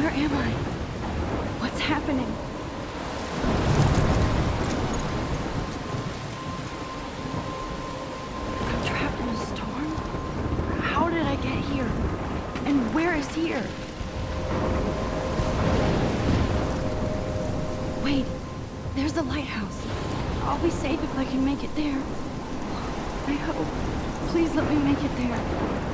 Where am I? What's happening? I'm trapped in a storm? How did I get here? And where is here? Wait, there's the lighthouse. I'll be safe if I can make it there. I hope. Please let me make it there.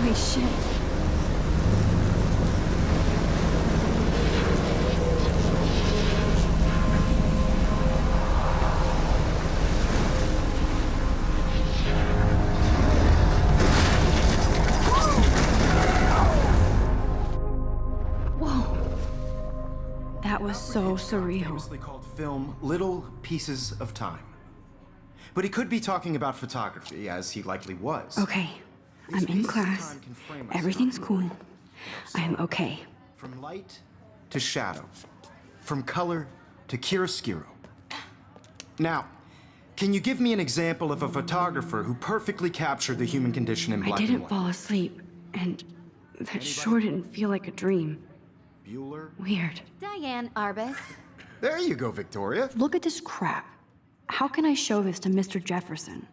Holy shit. Whoa. That was so surreal. Famously called film Little Pieces of Time. But he could be talking about photography, as he likely was. Okay, I'm in class. Everything's cool. I'm okay. From light to shadow. From color to chiaroscuro. Now, can you give me an example of a photographer who perfectly captured the human condition in black I and didn't white? fall asleep, and that sure didn't feel like a dream. Bueller? Weird. Diane Arbus. There you go, Victoria. Look at this crap. How can I show this to Mr. Jefferson?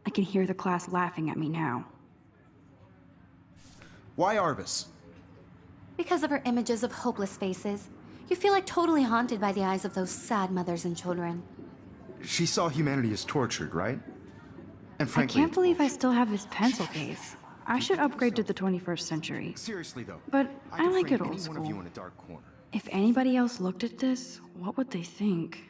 I can hear the class laughing at me now. Why Arbus? Because of her images of hopeless faces, you feel like totally haunted by the eyes of those sad mothers and children. She saw humanity as tortured, right? And frankly, I can't believe I still have this pencil case. I should upgrade to the 21st century. seriously though, But I could like frame it old any one of you school. in a dark corner. If anybody else looked at this, what would they think?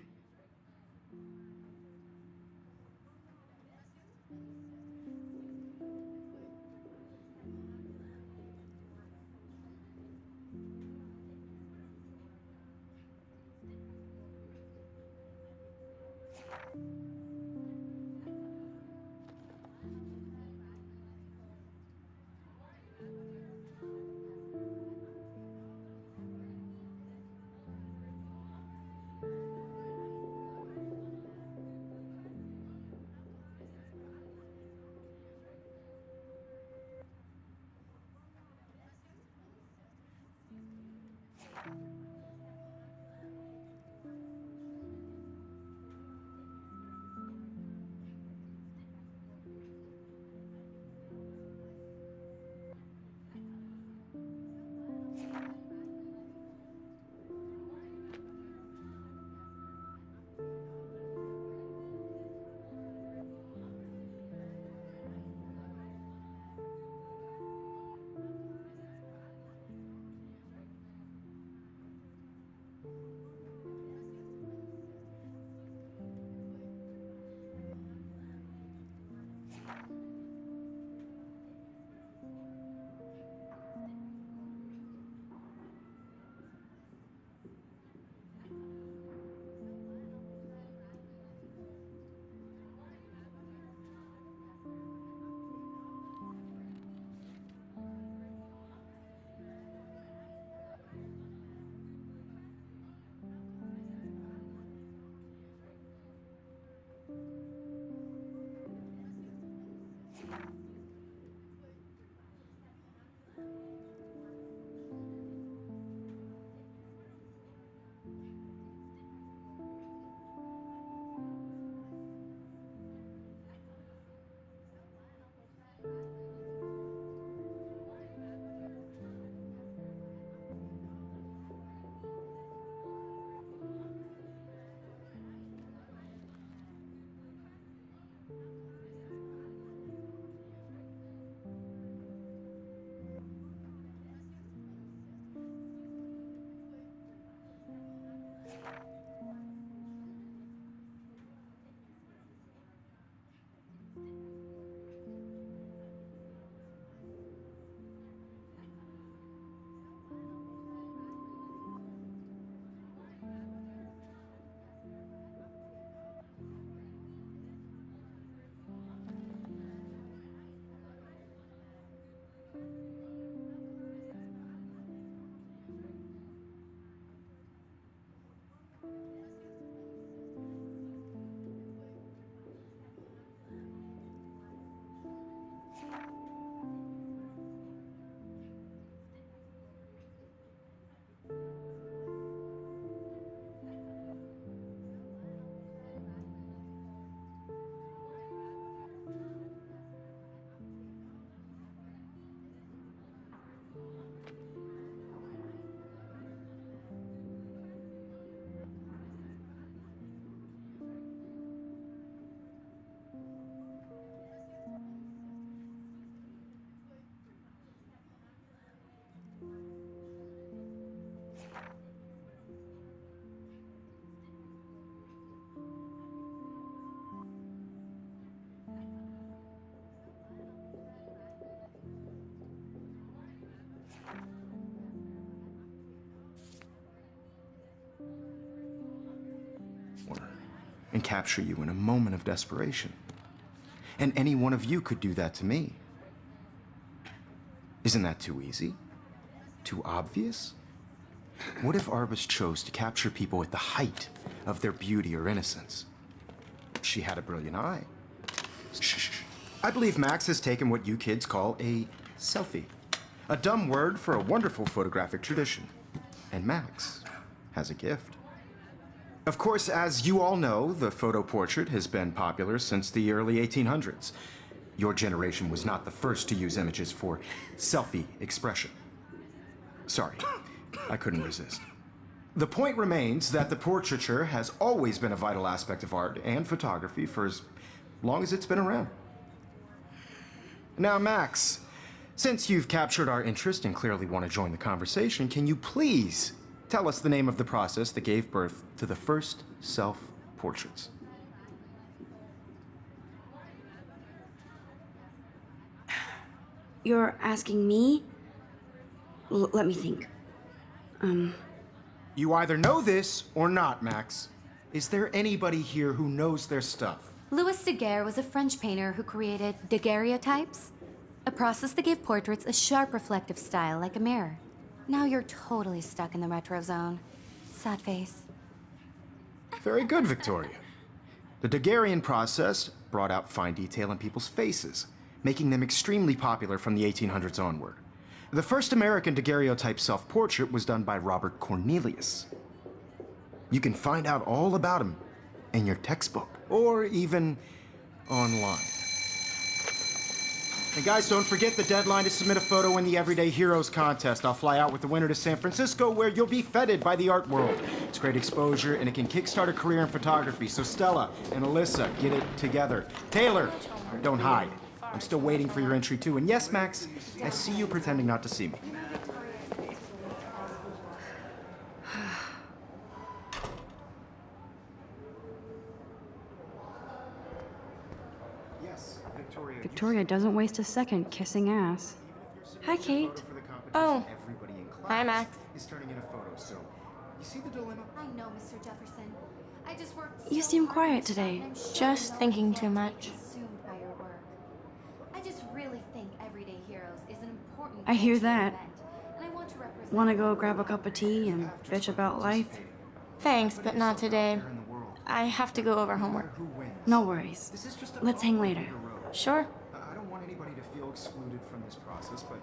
And capture you in a moment of desperation. And any one of you could do that to me. Isn't that too easy? Too obvious? What if Arbus chose to capture people at the height of their beauty or innocence? She had a brilliant eye. Shh. I believe Max has taken what you kids call a selfie. A dumb word for a wonderful photographic tradition. And Max has a gift. Of course, as you all know, the photo portrait has been popular since the early 1800s. Your generation was not the first to use images for selfie expression. Sorry, I couldn't resist. The point remains that the portraiture has always been a vital aspect of art and photography for as long as it's been around. Now, Max, since you've captured our interest and clearly want to join the conversation, can you please tell us the name of the process that gave birth to the first self-portraits? You're asking me? Let me think. You either know this or not, Max. Is there anybody here who knows their stuff? Louis Daguerre was a French painter who created daguerreotypes, a process that gave portraits a sharp reflective style like a mirror. Now you're totally stuck in the retro zone. Sad face. Very good, Victoria. The Daguerrean process brought out fine detail in people's faces, making them extremely popular from the 1800s onward. The first American daguerreotype self-portrait was done by Robert Cornelius. You can find out all about him in your textbook, or even online. And guys, don't forget the deadline to submit a photo in the Everyday Heroes contest. I'll fly out with the winner to San Francisco, where you'll be feted by the art world. It's great exposure, and it can kickstart a career in photography. So Stella and Alyssa, get it together. Taylor, don't hide. I'm still waiting for your entry too. And yes, Max, I see you pretending not to see me. Yes, Victoria. Victoria doesn't waste a second kissing ass. Hi, Kate. Oh. Hi, Max. Is turning in a photo, so you see the dilemma? I know, Mr. Jefferson. I just worked You so seem hard quiet today, today. and I'm sure Just you know thinking you too can't much. be consumed by your work. I just really think Everyday Heroes is an important I hear cultural that. event, and I want to represent Wanna go grab a cup of tea and bitch about life? Thanks, but not today. In the world. I have to go over homework. Who wins? No worries. This is just a Let's hang later. Sure. I don't want anybody to feel excluded from this process, but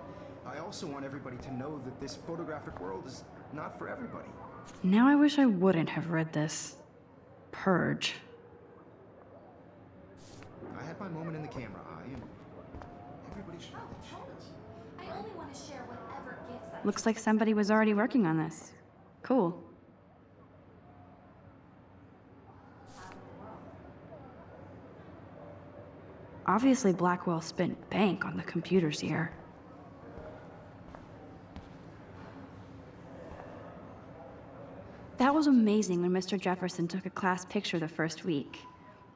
I also want everybody to know that this photographic world is not for everybody. Now I wish I wouldn't have read this. Purge. I had my moment in the camera eye, and everybody should have that chance. I only want to share whatever gifts I Looks like somebody was already working on this. Cool. Obviously, Blackwell spent bank on the computers here. That was amazing when Mr. Jefferson took a class picture the first week.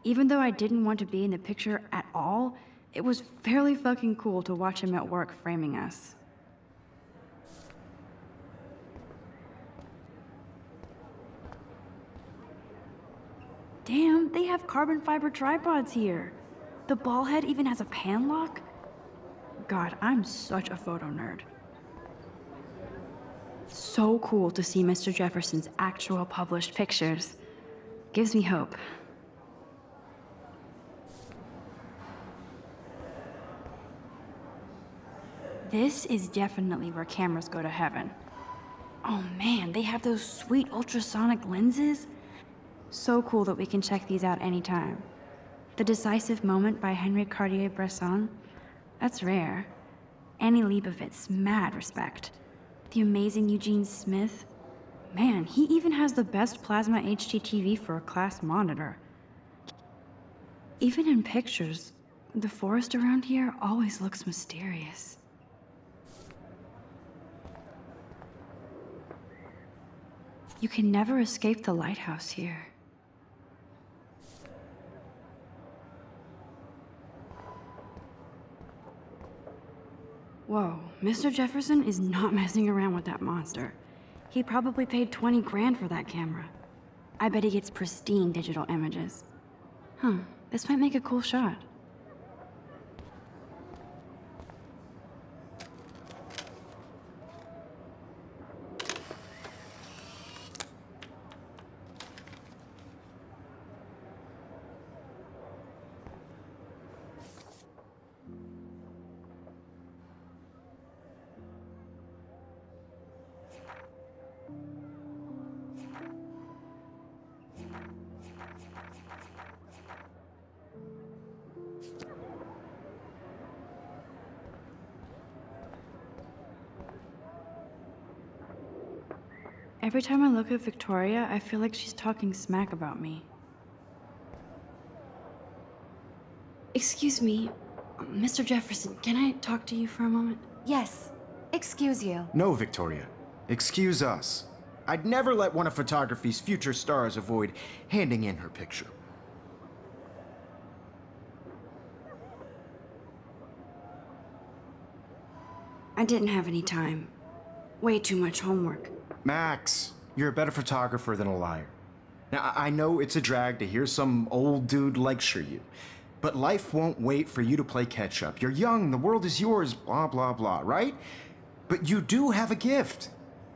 Even though I didn't want to be in the picture at all, it was fairly fucking cool to watch him at work framing us. Damn, they have carbon fiber tripods here. The ball head even has a pan lock. God, I'm such a photo nerd. So cool to see Mr. Jefferson's actual published pictures. Gives me hope. This is definitely where cameras go to heaven. Oh man, they have those sweet ultrasonic lenses. So cool that we can check these out anytime. The Decisive Moment by Henry Cartier-Bresson, that's rare. Annie Leibovitz, mad respect. The amazing Eugene Smith, man, he even has the best plasma HDTV for a class monitor. Even in pictures, the forest around here always looks mysterious. You can never escape the lighthouse here. Whoa, Mr. Jefferson is not messing around with that monster. He probably paid 20 grand for that camera. I bet he gets pristine digital images. Huh, this might make a cool shot. Every time I look at Victoria, I feel like she's talking smack about me. Excuse me, Mr. Jefferson, can I talk to you for a moment? Yes. Excuse you. No, Victoria. Excuse us. I'd never let one of photography's future stars avoid handing in her picture. I didn't have any time. Way too much homework. Max, you're a better photographer than a liar. Now, I know it's a drag to hear some old dude lecture you, but life won't wait for you to play catch up. You're young, the world is yours, blah, blah, blah, right? But you do have a gift.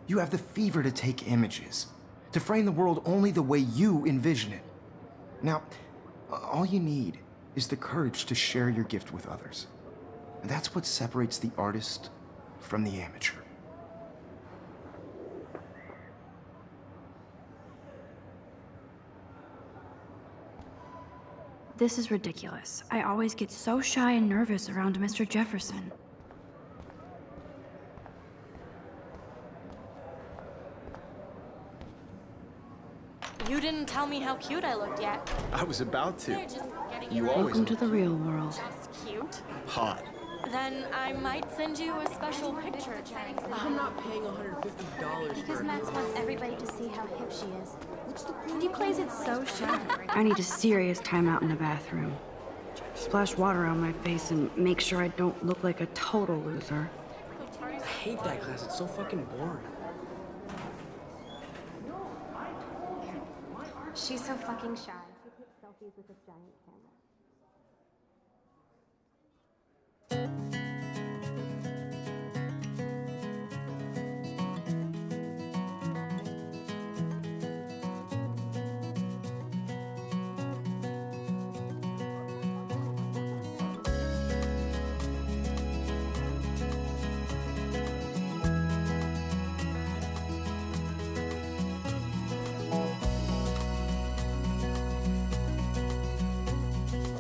You have the fever to take images, to frame the world only the way you envision it. Now, all you need is the courage to share your gift with others. And that's what separates the artist from the amateur. This is ridiculous. I always get so shy and nervous around Mr. Jefferson. You didn't tell me how cute I looked yet. I was about to. You're just getting You your always Welcome to the real world. just cute. hot. Then I might send you a special picture. I'm not paying $150 Because for Max wants everybody to see how hip she is. What's the And he plays it so shy. I need a serious timeout in the bathroom. Splash water on my face and make sure I don't look like a total loser. I hate that class. It's so fucking boring. She's so fucking shy. She takes selfies with this giant camera.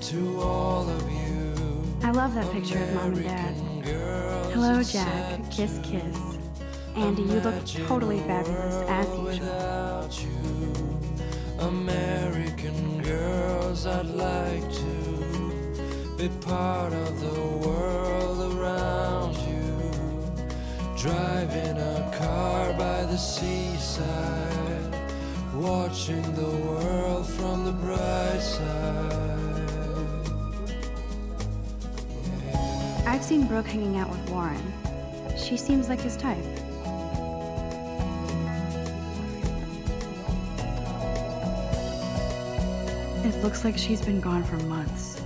To all of you, I love that picture of Mom and Dad. Hello, Jack. Kiss, kiss. Andy, you look totally fabulous, as usual. without you, American girls, I'd like to be part of the world around you. Driving a car by the seaside, watching the world from the bright side. I've seen Brooke hanging out with Warren. She seems like his type. It looks like she's been gone for months.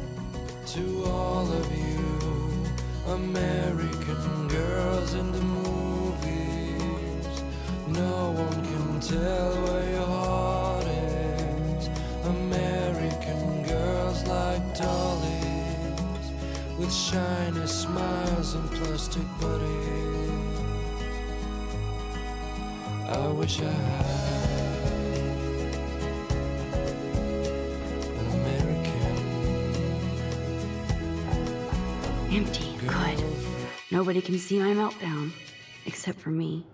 To all of you American girls in the movies, no one can tell where your heart is. American girls like dollies, with shiny smiles and plastic bodies. I wish I had an American. Empty. Good. Nobody can see my meltdown. Except for me.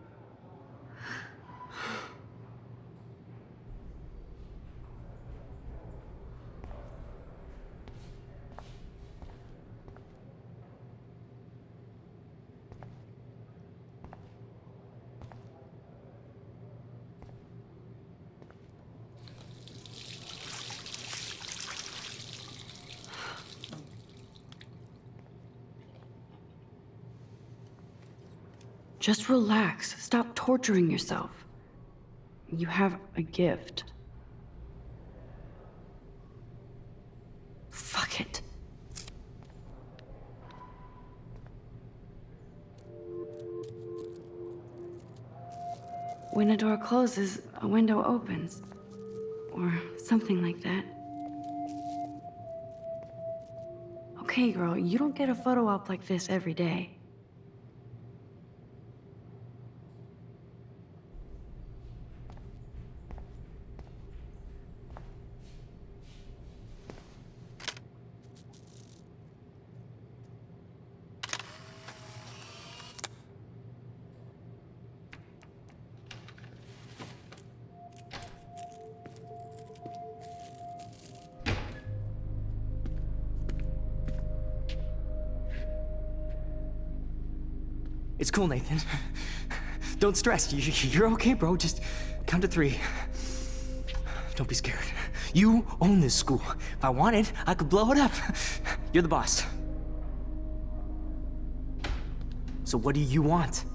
Just relax. Stop torturing yourself. You have a gift. Fuck it. When a door closes, a window opens. Or something like that. Okay, girl, you don't get a photo op like this every day. It's cool, Nathan. Don't stress. You're okay, bro. Just count to 3. Don't be scared. You own this school. If I wanted, I could blow it up. You're the boss. So what do you want?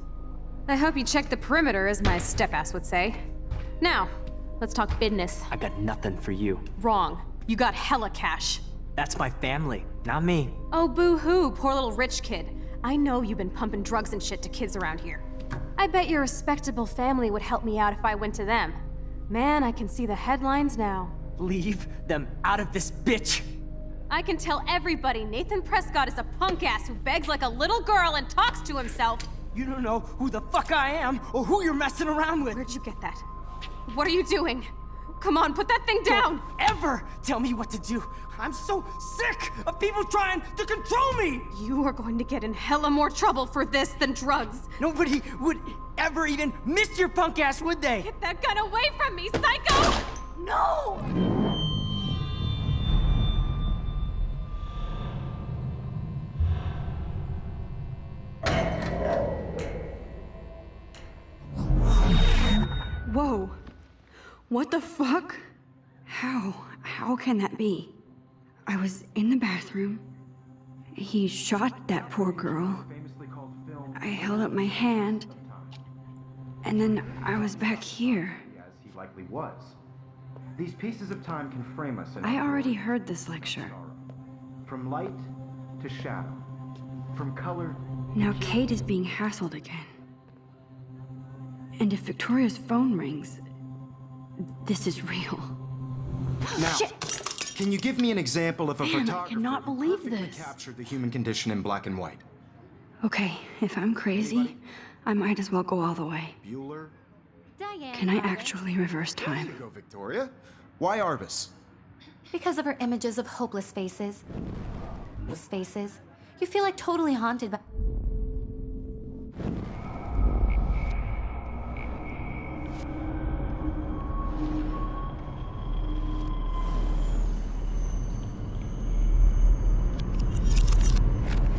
I hope you checked the perimeter, as my step-ass would say. Now, let's talk business. I got nothing for you. Wrong. You got hella cash. That's my family, not me. Oh, boo-hoo, poor little rich kid. I know you've been pumping drugs and shit to kids around here. I bet your respectable family would help me out if I went to them. Man, I can see the headlines now. Leave them out of this bitch! I can tell everybody Nathan Prescott is a punk ass who begs like a little girl and talks to himself. You don't know who the fuck I am or who you're messing around with. Where'd you get that? What are you doing? Come on, put that thing down! Don't ever tell me what to do. I'm so sick of people trying to control me! You are going to get in hella more trouble for this than drugs. Nobody would ever even miss your punk ass, would they? Get that gun away from me, psycho! No! Whoa. What the fuck? How can that be? I was in the bathroom. He shot that poor girl. I held up my hand. And then I was back here. As he likely was. These pieces of time can frame us in I already heard this lecture. from light to shadow, from color. Now Kate is being hassled again. And if Victoria's phone rings, this is real. Now, Shit! can you give me an example of a Damn, I photographer cannot who believe perfectly this. captured the human condition in black and white? Okay, if I'm crazy, I might as well go all the way. Bueller? Diane. Can I Arbus. actually reverse There you time? go, Victoria. Why Arbus? Because of her images of hopeless faces. Faces. You feel like totally haunted by.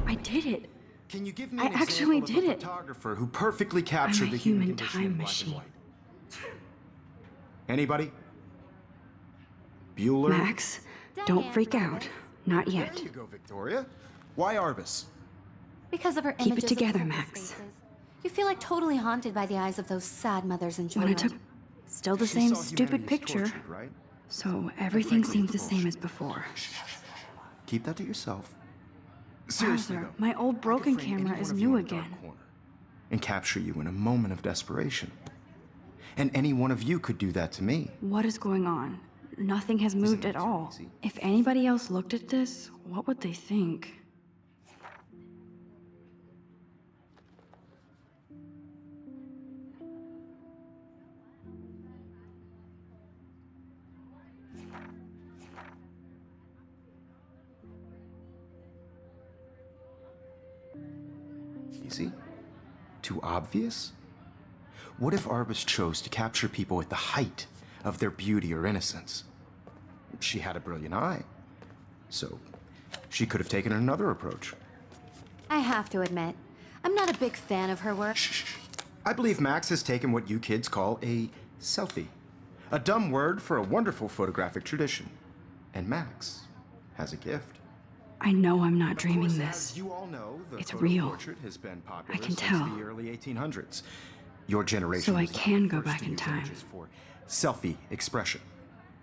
I did it. Can you give me I an actually example did of a it. photographer who perfectly I'm captured a the human human condition time in black machine. and white? Anybody? Bueller? Max, don't freak out. Not yet. There you go, Victoria. Why Arbus? Because of her Keep it images of together, homeless Max. faces. You feel like totally haunted by the eyes of those sad mothers in When I Joyride. took... Still the She same saw stupid humanity's picture. tortured, right? So everything seems the same as before. Keep that to yourself. Seriously, Wowzer, though. my old I could broken frame any camera one is of you new in a dark again. corner and capture you in a moment of desperation. And any one of you could do that to me. What is going on? Nothing has moved that at too all. easy? If anybody else looked at this, what would they think? Easy? Too obvious? What if Arbus chose to capture people at the height of their beauty or innocence? She had a brilliant eye, so she could have taken another approach. I have to admit, I'm not a big fan of her work. Shh. I believe Max has taken what you kids call a selfie. A dumb word for a wonderful photographic tradition. And Max has a gift. I know I'm not Of dreaming course, this. As you all know, the It's photo real. portrait has been popular I can since tell. the early 1800s. Your generation So I was the can go first back to in use time. images for selfie expression.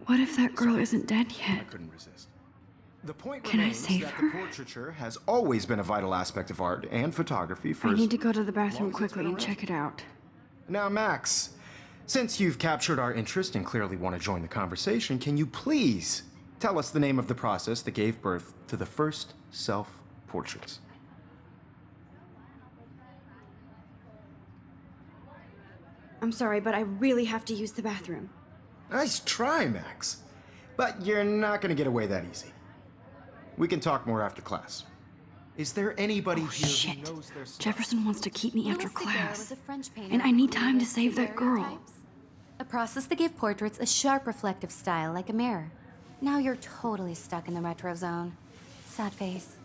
What if that girl isn't dead I yet? couldn't resist. The point Can I remains save that her? the portraiture has always been a vital aspect of art and photography for I as need to go to the long bathroom as it's quickly been and around. check it out. Now, Max, since you've captured our interest and clearly want to join the conversation, can you please tell us the name of the process that gave birth to the first self-portraits? I'm sorry, but I really have to use the bathroom. Nice try, Max. But you're not going to get away that easy. We can talk more after class. Is there anybody here Shit. who knows their stuff? Jefferson wants to keep me after Louis Daguerre class. was a French painter And I who need time to created save that girl. daguerreotypes, a process that gave portraits a sharp reflective style like a mirror. Now you're totally stuck in the retro zone. Sad face.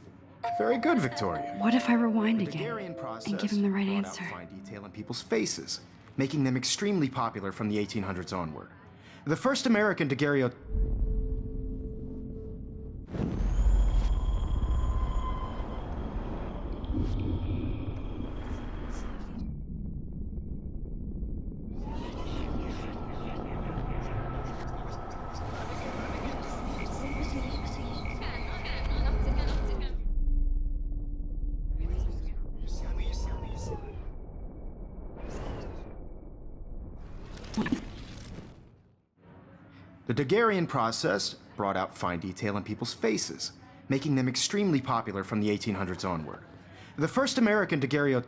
Very good, Victoria. What if I rewind The again Daguerrean process and give him the right brought out answer? fine detail in people's faces, making them extremely popular from the 1800s onward. The first American daguerreotype. The Daguerrean process brought out fine detail in people's faces, making them extremely popular from the 1800s onward. The first American daguerreotype.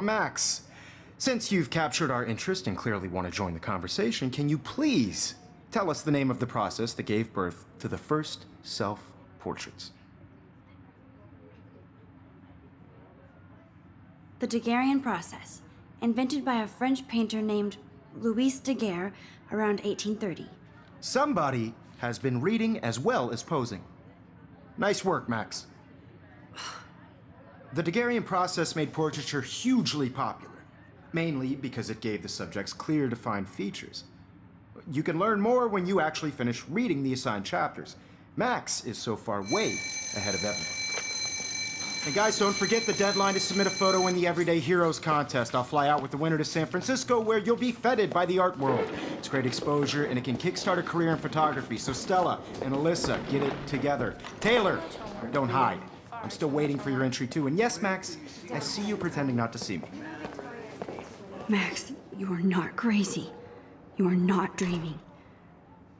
Max, since you've captured our interest and clearly want to join the conversation, can you please tell us the name of the process that gave birth to the first self-portraits? The Daguerrean process, invented by a French painter named Louis Daguerre around 1830. Somebody has been reading as well as posing. Nice work, Max. The Daguerrean process made portraiture hugely popular, mainly because it gave the subjects clear, defined features. You can learn more when you actually finish reading the assigned chapters. Max is so far way ahead of everyone. And guys, don't forget the deadline to submit a photo in the Everyday Heroes contest. I'll fly out with the winner to San Francisco, where you'll be feted by the art world. It's great exposure, and it can kickstart a career in photography. So Stella and Alyssa, get it together. Taylor, don't hide. I'm still waiting for your entry too. And yes, Max, I see you pretending not to see me. Max, you are not crazy. You are not dreaming.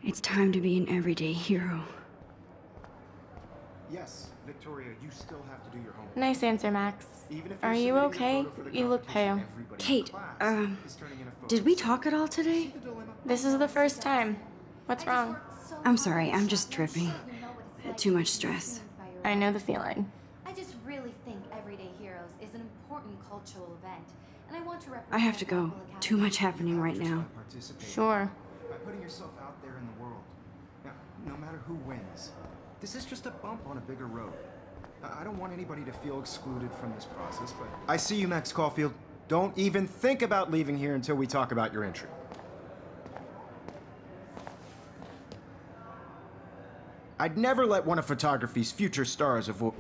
It's time to be an everyday hero. Yes, Victoria, you still have to do your homework. Nice answer, Max. Even if Are you're you submitting a okay? photo for the You look competition, pale. everybody in Kate, class is turning in a photo. Did we talk at all today? This is the first time. What's wrong? I'm sorry, I'm just tripping. Too much stress. I know the feeling. I just really think Everyday Heroes is an important cultural event, and I want to represent I have to go. local academies. Too much happening right now. Participate Sure. by putting yourself out there in the world. Now, no matter who wins. This is just a bump on a bigger road. I don't want anybody to feel excluded from this process, but... I see you, Max Caulfield. Don't even think about leaving here until we talk about your entry. I'd never let one of photography's future stars avoid...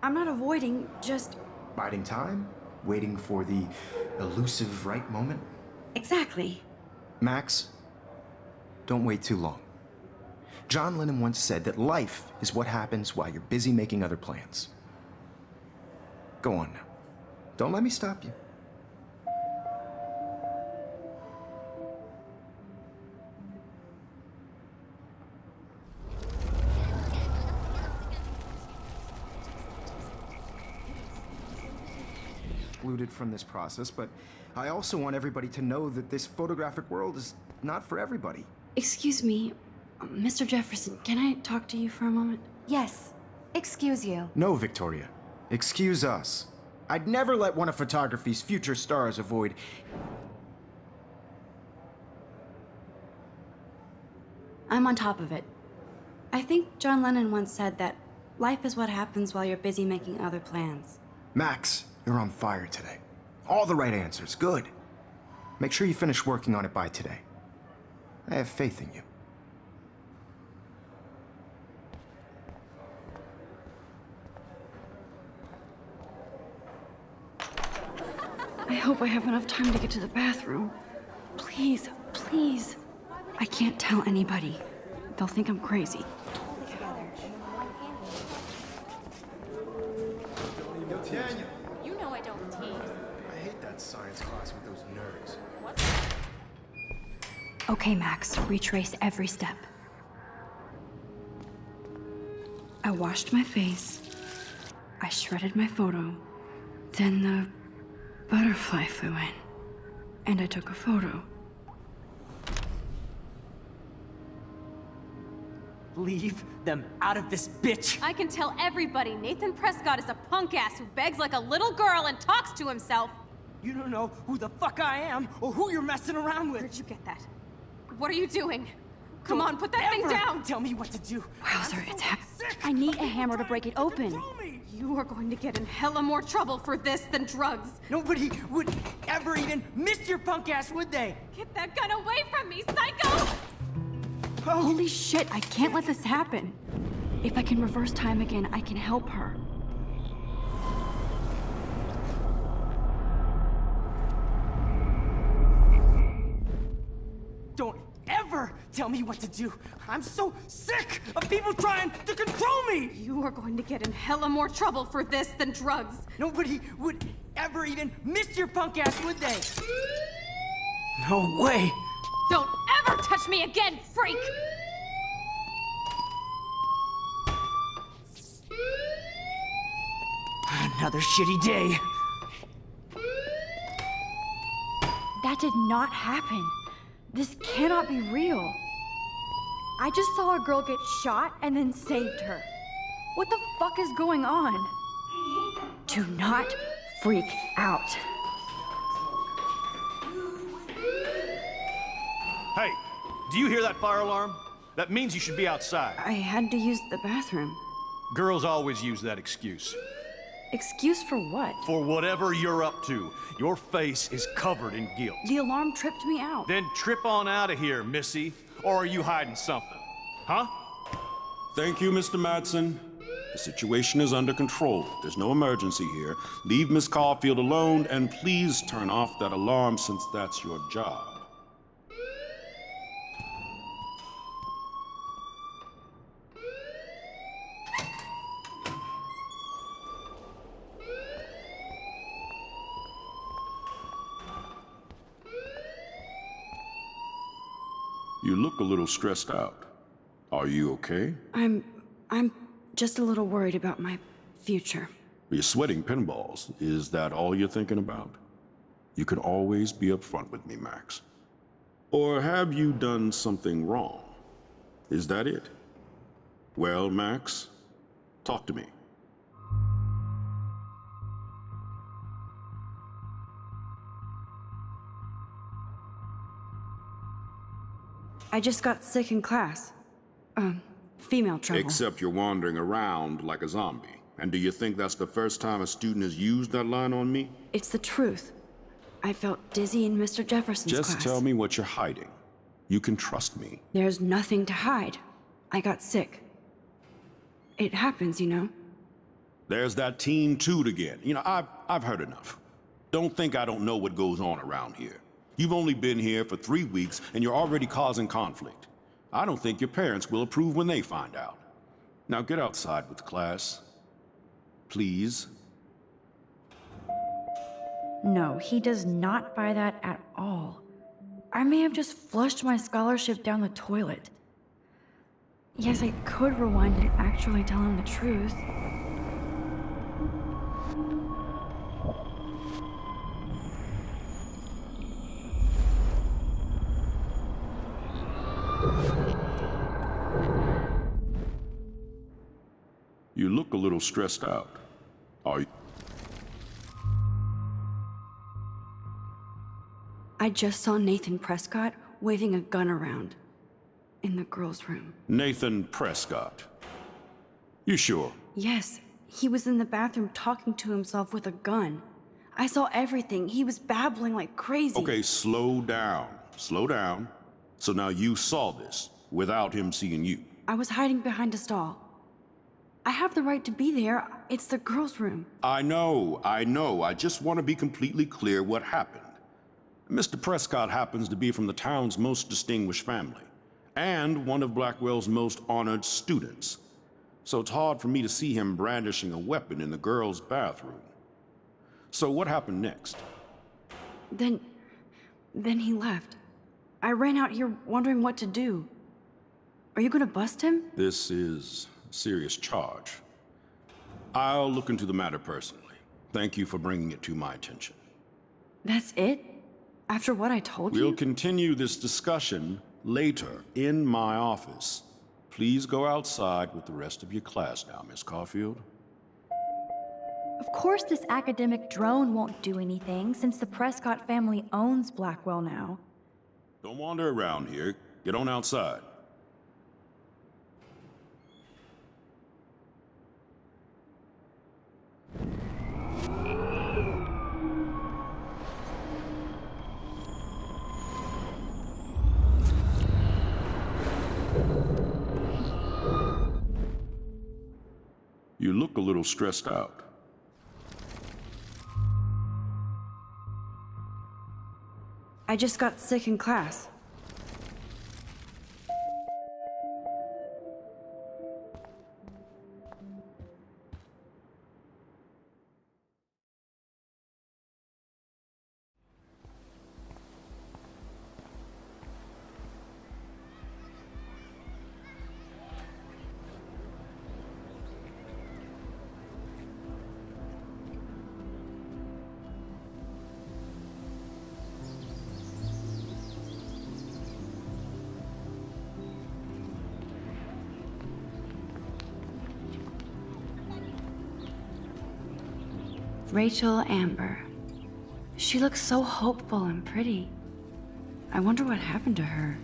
I'm not avoiding, just... Biding time? Waiting for the elusive right moment? Exactly. Max, don't wait too long. John Lennon once said that life is what happens while you're busy making other plans. Go on now. Don't let me stop you. Excluded from this process, but I also want everybody to know that this photographic world is not for everybody. Excuse me, Mr. Jefferson, can I talk to you for a moment? Yes. Excuse you. No, Victoria. Excuse us. I'd never let one of photography's future stars avoid... I'm on top of it. I think John Lennon once said that life is what happens while you're busy making other plans. Max, you're on fire today. All the right answers. Good. Make sure you finish working on it by today. I have faith in you. I hope I have enough time to get to the bathroom. Please, please. I can't tell anybody. They'll think I'm crazy. Daniel. You know I don't tease. I hate that science class with those nerds. What's Okay, Max, retrace every step. I washed my face. I shredded my photo. Then the butterfly flew in. And I took a photo. Leave them out of this bitch! I can tell everybody Nathan Prescott is a punk ass who begs like a little girl and talks to himself. You don't know who the fuck I am or who you're messing around with. Where'd you get that? What are you doing? Come on, put that thing Ever down! Tell me what to do. Wowzer, it's happening. I need a hammer to break it open. You are going to get in hella more trouble for this than drugs. Nobody would ever even miss your punk ass, would they? Get that gun away from me, psycho! Holy shit, I can't let this happen. If I can reverse time again, I can help her. Don't ever tell me what to do. I'm so sick of people trying to control me. You are going to get in hella more trouble for this than drugs. Nobody would ever even miss your punk ass, would they? No way. Don't ever touch me again, freak! Another shitty day. That did not happen. This cannot be real. I just saw a girl get shot and then saved her. What the fuck is going on? Do not freak out. Hey, do you hear that fire alarm? That means you should be outside. I had to use the bathroom. Girls always use that excuse. Excuse for what? For whatever you're up to, your face is covered in guilt. The alarm tripped me out. Then trip on out of here, Missy. Or are you hiding something? Huh? Thank you, Mr. Madsen. The situation is under control. There's no emergency here. Leave Miss Caulfield alone, and please turn off that alarm since that's your job. You look a little stressed out. Are you okay? I'm just a little worried about my future. You're sweating pinballs. Is that all you're thinking about? You can always be upfront with me, Max. Or have you done something wrong? Is that it? Well, Max, talk to me. I just got sick in class. Female trouble. Except you're wandering around like a zombie. And do you think that's the first time a student has used that line on me? It's the truth. I felt dizzy in Mr. Jefferson's class. Just tell me what you're hiding. You can trust me. There's nothing to hide. I got sick. It happens, you know. There's that teen toot again. You know, I've heard enough. Don't think I don't know what goes on around here. You've only been here for 3 weeks and you're already causing conflict. I don't think your parents will approve when they find out. Now get outside with class. Please. No, he does not buy that at all. I may have just flushed my scholarship down the toilet. Yes, I could rewind and actually tell him the truth. You look a little stressed out. Are you? I just saw Nathan Prescott waving a gun around in the girls' room. Nathan Prescott. You sure? Yes, he was in the bathroom talking to himself with a gun. I saw everything. He was babbling like crazy. Okay, slow down. Slow down. So now you saw this without him seeing you. I was hiding behind a stall. I have the right to be there. It's the girls' room. I know. I just want to be completely clear what happened. Mr. Prescott happens to be from the town's most distinguished family, and one of Blackwell's most honored students. So it's hard for me to see him brandishing a weapon in the girls' bathroom. So what happened next? Then he left. I ran out here wondering what to do. Are you gonna bust him? This is a serious charge. I'll look into the matter personally. Thank you for bringing it to my attention. That's it? After what I told you? We'll continue this discussion later in my office. Please go outside with the rest of your class now, Miss Caulfield. Of course this academic drone won't do anything since the Prescott family owns Blackwell now. Don't wander around here. Get on outside. You look a little stressed out. I just got sick in class. Rachel Amber. She looks so hopeful and pretty. I wonder what happened to her.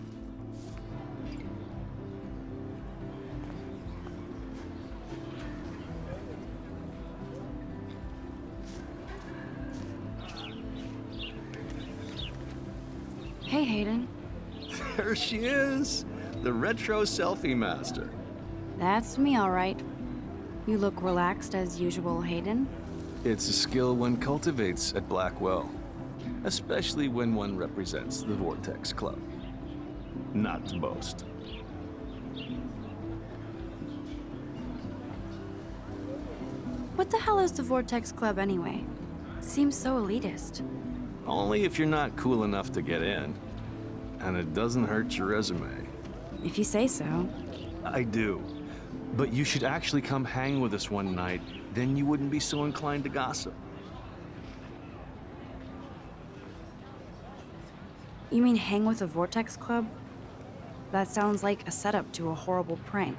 Hey, Hayden. There she is, the retro selfie master. That's me, all right. You look relaxed as usual, Hayden. It's a skill one cultivates at Blackwell, especially when one represents the Vortex Club. Not to boast. What the hell is the Vortex Club anyway? Seems so elitist. Only if you're not cool enough to get in. And it doesn't hurt your resume. If you say so. I do. But you should actually come hang with us one night, then you wouldn't be so inclined to gossip. You mean hang with the Vortex Club? That sounds like a setup to a horrible prank.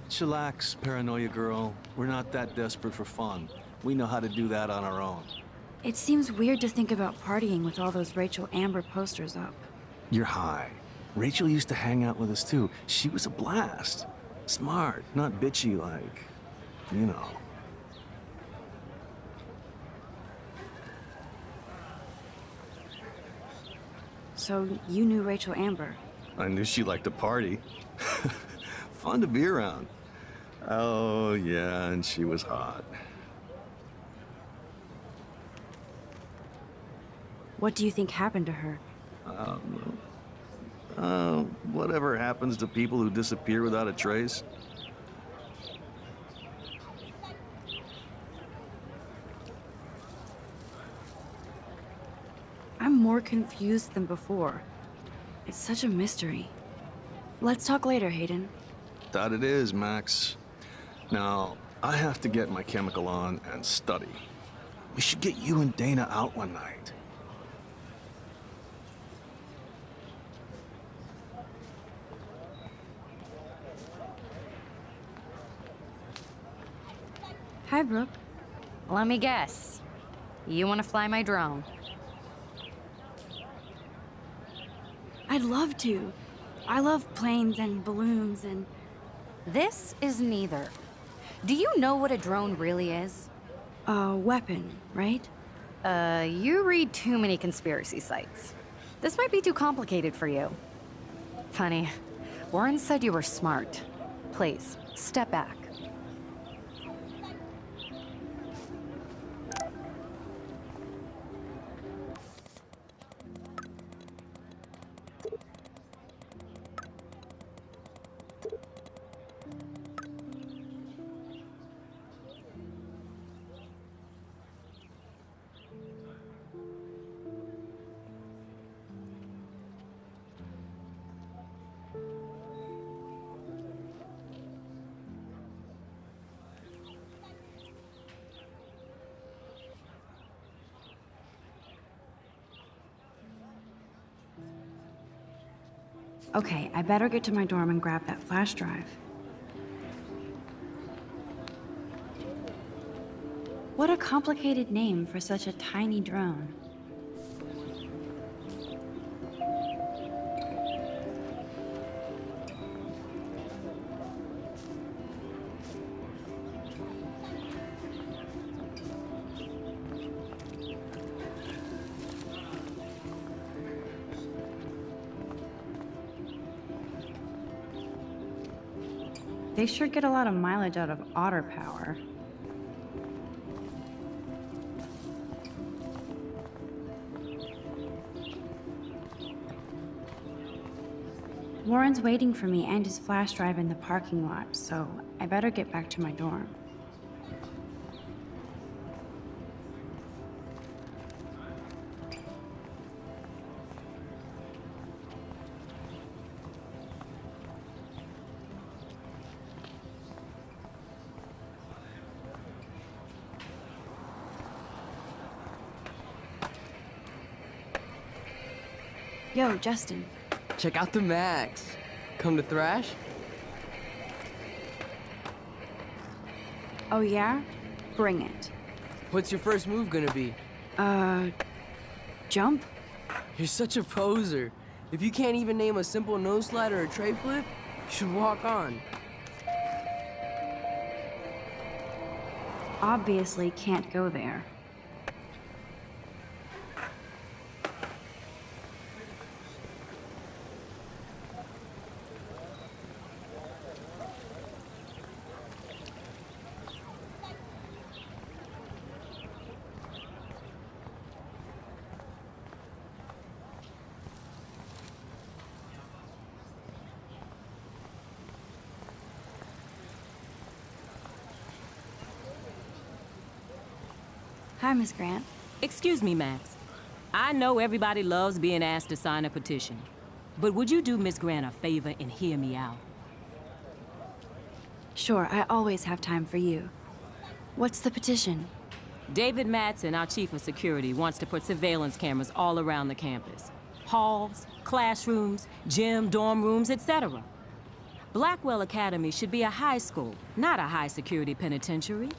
Chillax, paranoia girl. We're not that desperate for fun. We know how to do that on our own. It seems weird to think about partying with all those Rachel Amber posters up. You're high. Rachel used to hang out with us too. She was a blast. Smart, not bitchy like, you know. So you knew Rachel Amber? I knew she liked to party. Fun to be around. Oh, yeah, and she was hot. What do you think happened to her? Whatever happens to people who disappear without a trace. I'm more confused than before. It's such a mystery. Let's talk later, Hayden. That it is, Max. Now, I have to get my chemical on and study. We should get you and Dana out one night. Hi, Brooke. Let me guess. You want to fly my drone? I'd love to. I love planes and balloons and... This is neither. Do you know what a drone really is? A weapon, right? You read too many conspiracy sites. This might be too complicated for you. Funny. Warren said you were smart. Please, step back. Okay, I better get to my dorm and grab that flash drive. What a complicated name for such a tiny drone. They sure get a lot of mileage out of otter power. Warren's waiting for me and his flash drive in the parking lot, so I better get back to my dorm. Yo, Justin. Check out the Max. Come to thrash? Oh yeah? Bring it. What's your first move gonna be? Jump? You're such a poser. If you can't even name a simple nose slide or a tray flip, you should walk on. Obviously can't go there. Hi, Miss Grant. Excuse me, Max. I know everybody loves being asked to sign a petition, but would you do Miss Grant a favor and hear me out? Sure, I always have time for you. What's the petition? David Matson, our chief of security, wants to put surveillance cameras all around the campus. Halls, classrooms, gym, dorm rooms, etc. Blackwell Academy should be a high school, not a high-security penitentiary.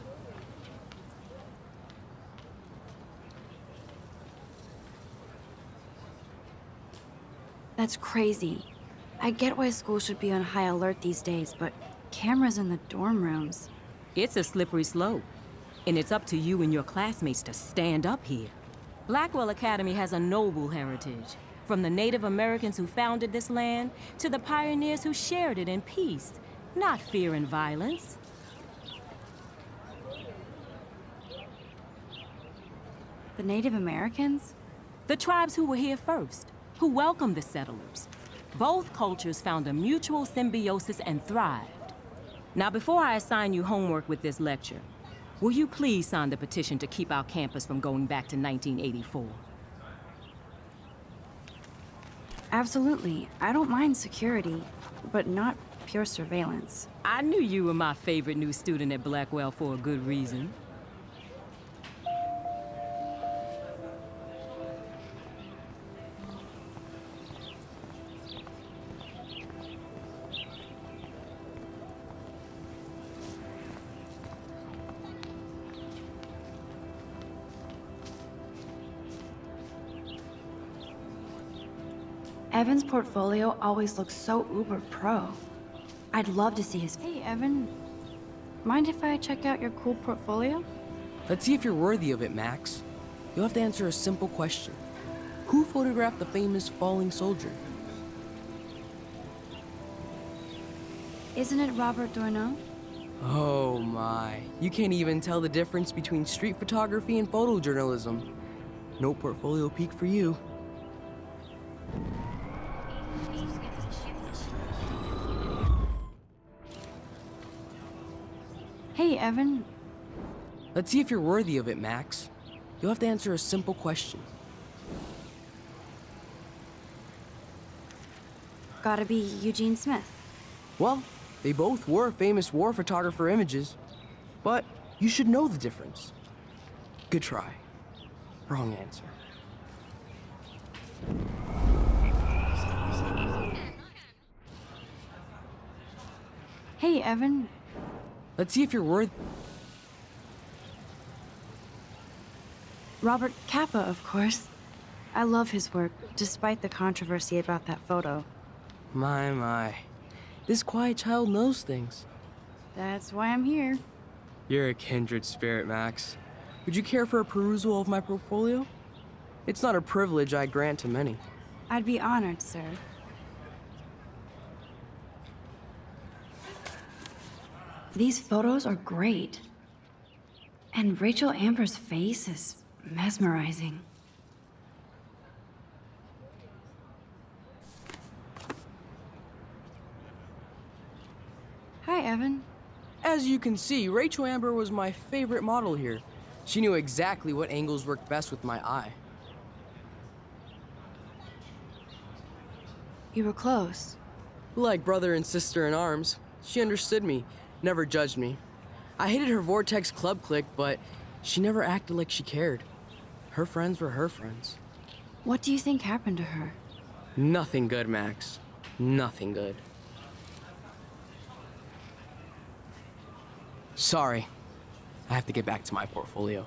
That's crazy. I get why school should be on high alert these days, but cameras in the dorm rooms. It's a slippery slope, and it's up to you and your classmates to stand up here. Blackwell Academy has a noble heritage, from the Native Americans who founded this land to the pioneers who shared it in peace, not fear and violence. The Native Americans? The tribes who were here first, who welcomed the settlers. Both cultures found a mutual symbiosis and thrived. Now, before I assign you homework with this lecture, will you please sign the petition to keep our campus from going back to 1984? Absolutely. I don't mind security, but not pure surveillance. I knew you were my favorite new student at Blackwell for a good reason. Evan's portfolio always looks so uber pro. I'd love to see his... Hey, Evan. Mind if I check out your cool portfolio? Let's see if you're worthy of it, Max. You'll have to answer a simple question. Who photographed the famous falling soldier? Isn't it Robert Doisneau? Oh my. You can't even tell the difference between street photography and photojournalism. No portfolio peak for you. Hey, Evan. Let's see if you're worthy of it, Max. You'll have to answer a simple question. Gotta be Eugene Smith. Well, they both were famous war photographer images, but you should know the difference. Good try. Wrong answer. Hey, Evan. Let's see if you're worthy. Robert Capa, of course. I love his work, despite the controversy about that photo. My. This quiet child knows things. That's why I'm here. You're a kindred spirit, Max. Would you care for a perusal of my portfolio? It's not a privilege I grant to many. I'd be honored, sir. These photos are great. And Rachel Amber's face is mesmerizing. Hi, Evan. As you can see, Rachel Amber was my favorite model here. She knew exactly what angles worked best with my eye. You were close. Like brother and sister in arms. She understood me, never judged me. I hated her Vortex Club clique, but she never acted like she cared. Her friends were her friends. What do you think happened to her? Nothing good, Max. Nothing good. Sorry. I have to get back to my portfolio.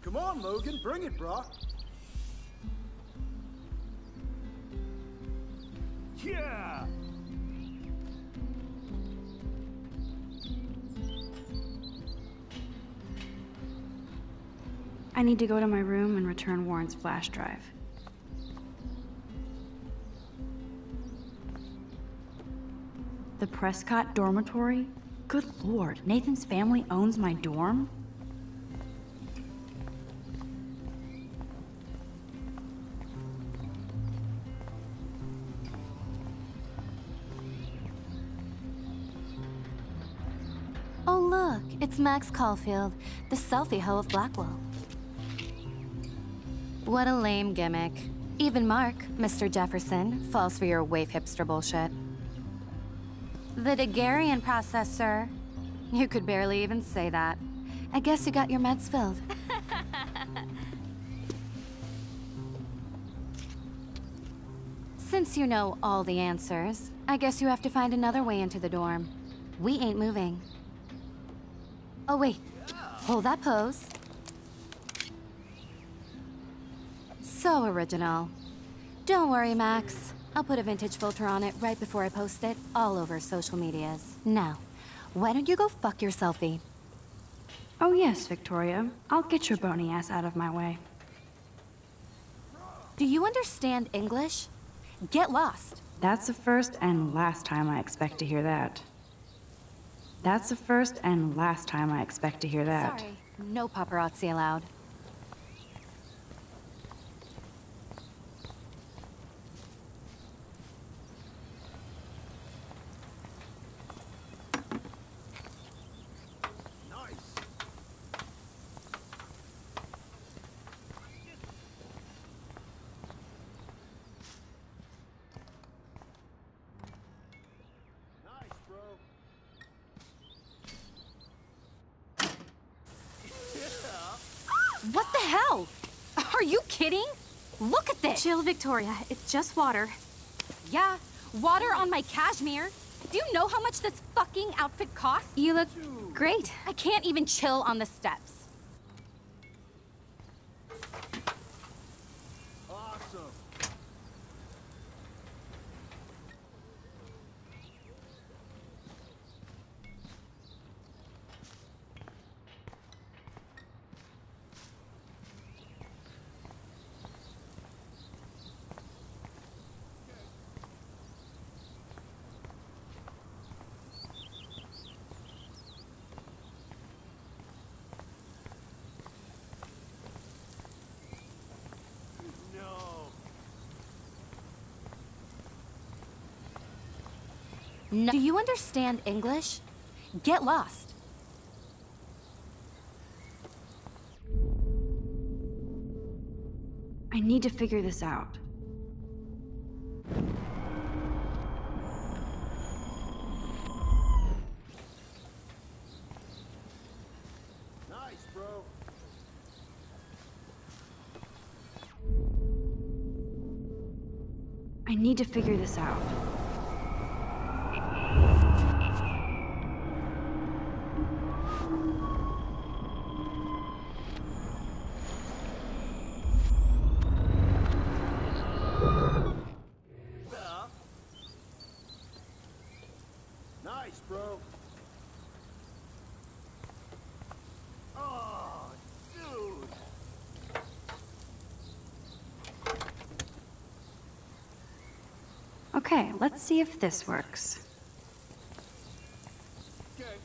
Come on, Logan, bring it, brah. Yeah! I need to go to my room and return Warren's flash drive. The Prescott dormitory? Good lord, Nathan's family owns my dorm? it's Max Caulfield, the selfie hoe of Blackwell. What a lame gimmick. Even Mark, Mr. Jefferson, falls for your wave hipster bullshit. The Daguerrean process, sir. You could barely even say that. I guess you got your meds filled. Since you know all the answers, I guess you have to find another way into the dorm. We ain't moving. Oh wait, hold that pose. So original. Don't worry, Max. I'll put a vintage filter on it right before I post it all over social medias. Now, why don't you go fuck your selfie? Oh yes, Victoria. I'll get your bony ass out of my way. Do you understand English? Get lost. That's the first and last time I expect to hear that. That's the first and last time I expect to hear that. Sorry, no paparazzi allowed. What the hell? Are you kidding? Look at this! Chill, Victoria. It's just water. Yeah, water on my cashmere. Do you know how much this fucking outfit costs? You look great. I can't even chill on the steps. Awesome. No. Do you understand English? Get lost. I need to figure this out. Nice, bro. I need to figure this out. Nice, bro. Oh, dude. Okay, let's see if this works. Okay.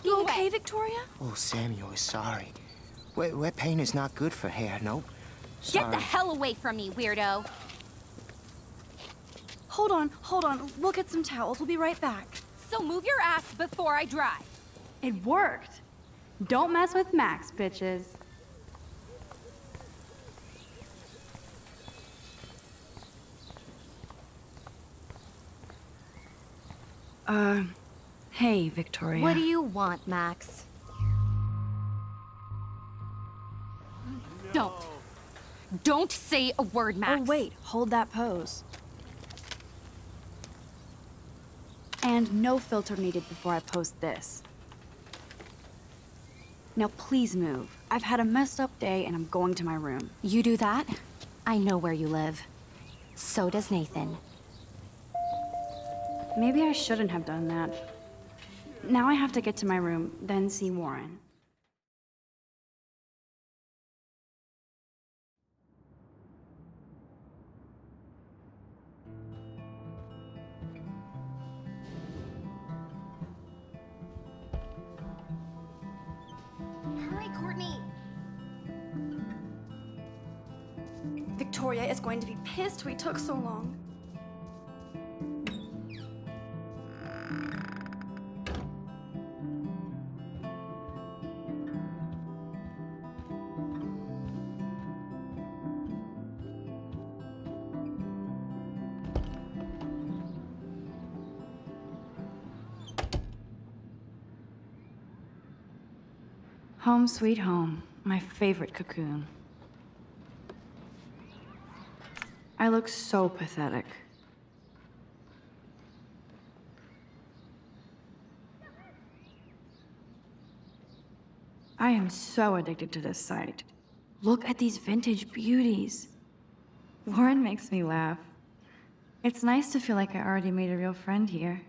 You okay, Victoria? Oh, Samuel is sorry. Wet paint is not good for hair, nope. Get the hell away from me, weirdo. Hold on. We'll get some towels. We'll be right back. So move your ass before I dry. It worked. Don't mess with Max, bitches. Hey, Victoria. What do you want, Max? No. Don't say a word, Max. Oh, wait. Hold that pose. And no filter needed before I post this. Now please move. I've had a messed up day and I'm going to my room. You do that? I know where you live. So does Nathan. Maybe I shouldn't have done that. Now I have to get to my room, then see Warren. Victoria is going to be pissed we took so long. Home sweet home, my favorite cocoon. I look so pathetic. I am so addicted to this site. Look at these vintage beauties. Warren makes me laugh. It's nice to feel like I already made a real friend here.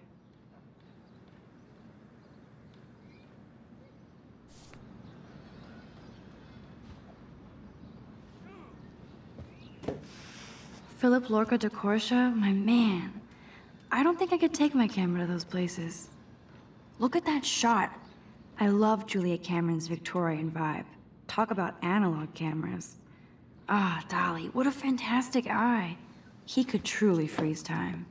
Philip Lorca de Corsia, my man. I don't think I could take my camera to those places. Look at that shot. I love Julia Cameron's Victorian vibe. Talk about analog cameras. Ah, Dolly, what a fantastic eye. He could truly freeze time.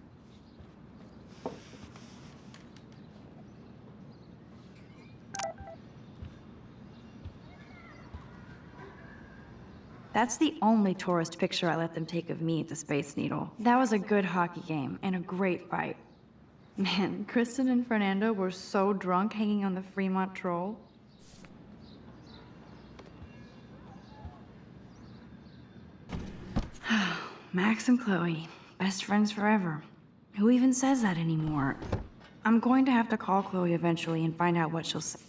That's the only tourist picture I let them take of me at the Space Needle. That was a good hockey game and a great fight. Man, Kristen and Fernando were so drunk hanging on the Fremont Troll. Max and Chloe, best friends forever. Who even says that anymore? I'm going to have to call Chloe eventually and find out what she'll say.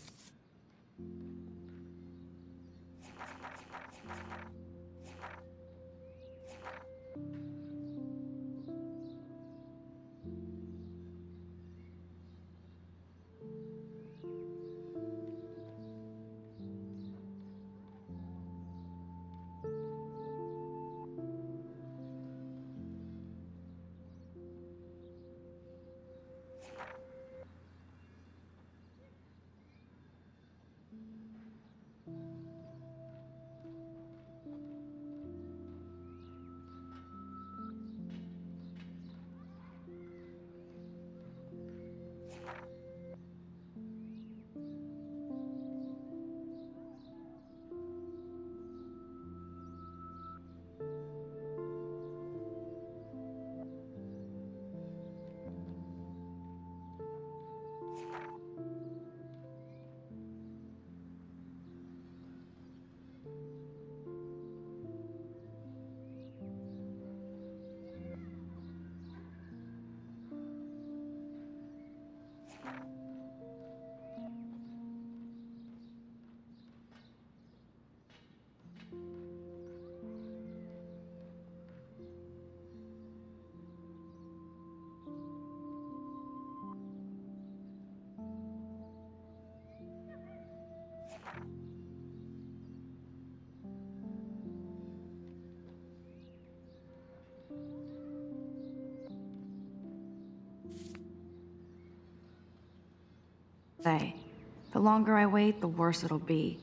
The longer I wait, the worse it'll be.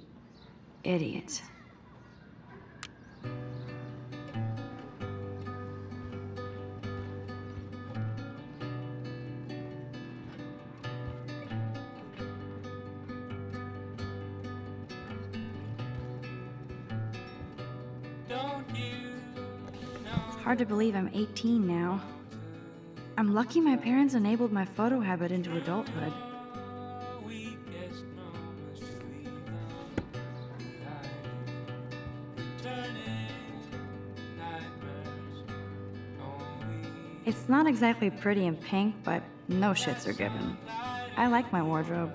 Idiot. It's hard to believe I'm 18 now. I'm lucky my parents enabled my photo habit into adulthood. It's not exactly pretty and pink, but no shits are given. I like my wardrobe.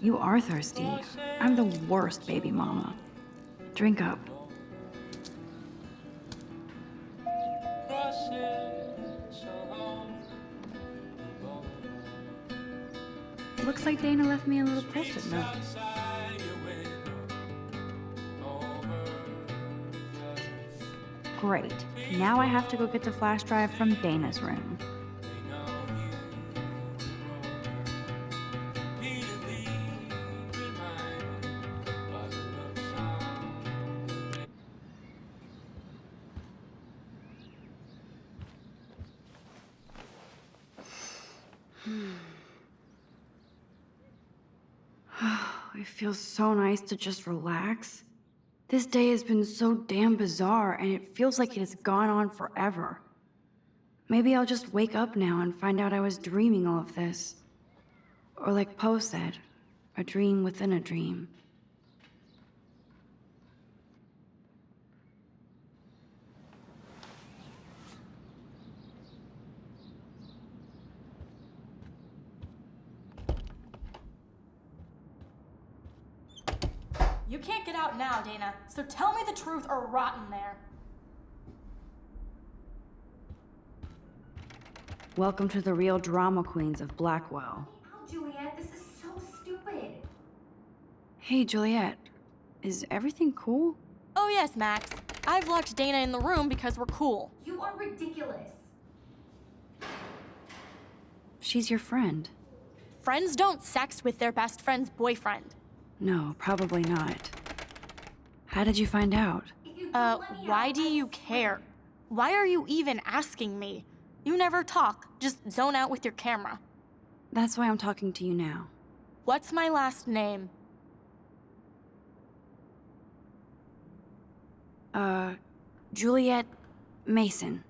You are thirsty. I'm the worst baby mama. Drink up. Looks like Dana left me a little post-it note. Great. Now I have to go get the flash drive from Dana's room. It feels so nice to just relax. This day has been so damn bizarre, and it feels like it has gone on forever. Maybe I'll just wake up now and find out I was dreaming all of this. Or like Poe said, a dream within a dream. You can't get out now, Dana, so tell me the truth or rot in there. Welcome to the real drama queens of Blackwell. Oh, Juliet, this is so stupid. Hey, Juliet. Is everything cool? Oh yes, Max. I've locked Dana in the room because we're cool. You are ridiculous. She's your friend. Friends don't sex with their best friend's boyfriend. No, probably not. How did you find out? Why do you care? Why are you even asking me? You never talk, just zone out with your camera. That's why I'm talking to you now. What's my last name? Juliet Mason.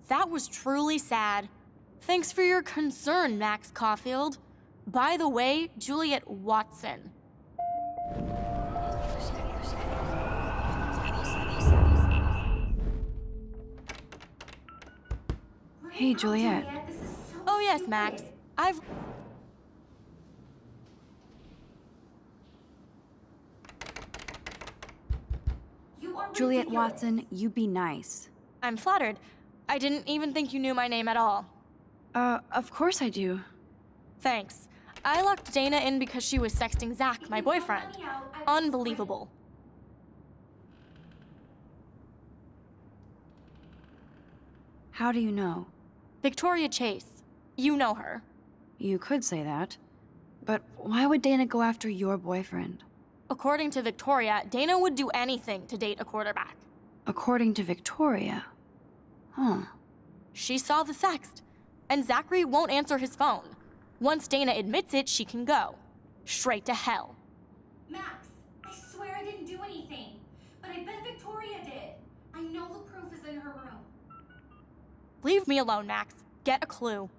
That was truly sad. Thanks for your concern, Max Caulfield. By the way, Juliet Watson. Hey, Juliet. Oh yes, Max. Juliet Watson, you be nice. I'm flattered. I didn't even think you knew my name at all. Of course I do. Thanks. I locked Dana in because she was sexting Zach, my boyfriend. Unbelievable. How do you know? Victoria Chase. You know her. You could say that. But why would Dana go after your boyfriend? According to Victoria, Dana would do anything to date a quarterback. According to Victoria? Huh. She saw the sext, and Zachary won't answer his phone. Once Dana admits it, she can go. Straight to hell. Max, I swear I didn't do anything. But I bet Victoria did. I know the proof is in her room. Leave me alone, Max. Get a clue.